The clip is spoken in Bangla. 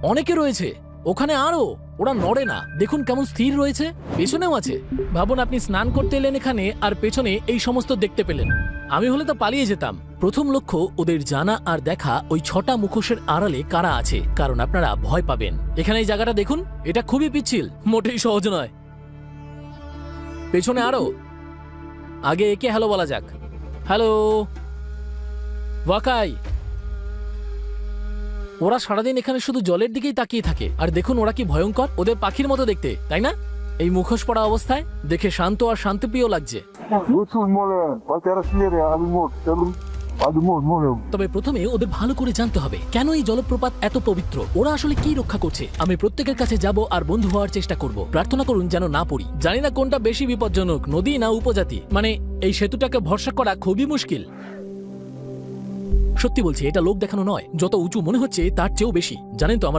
অনেকে রয়েছে ওখানে, আরো ওরা নড়ে না, দেখুন কেমন স্থির রয়েছে। পেছনেও আছে। ভাবুন আপনি স্নান করতে এলেন এখানে আর পেছনে এই সমস্ত দেখতে পেলেন। আমি হলে তো পালিয়ে যেতাম। প্রথম লক্ষ্য ওদের জানা আর দেখা ওই 6টা মুখোশের আড়ালে কারা আছে, কারণ আপনারা ভয় পাবেন। এখানে এই জায়গাটা দেখুন, এটা খুবই পিচ্ছিল, মোটেই সহজ নয়। পেছনে আরো। আগে একে হ্যালো বলা যাক। হ্যালো ওয়াকাই। ওরা সারাদিন এখানে শুধু জলের দিকেই তাকিয়ে থাকে, আর দেখুন ওরা কি ভয়ঙ্কর, ওদের পাখির মতো দেখতে, তাই না? এই মুখোশ পড়া অবস্থায় দেখে শান্ত আর শান্তিপ্রিয় লাগছে। তবে প্রথমে ওদের ভালো করে জানতে হবে কেন এই জলপ্রপাত এত পবিত্র, ওরা আসলে কি রক্ষা করছে। আমি প্রত্যেকের কাছে যাব আর বন্ধু হওয়ার চেষ্টা করব। প্রার্থনা করুন যেন না পড়ি। জানি না কোনটা বেশি বিপজ্জনক, নদী না উপজাতি। মানে এই সেতুটাকে ভরসা করা খুবই মুশকিল। সত্যি বলছি, এটা লোক দেখানো নয়, যত উঁচু মনে হচ্ছে তার চেয়েও বেশি। জানেন তো আমার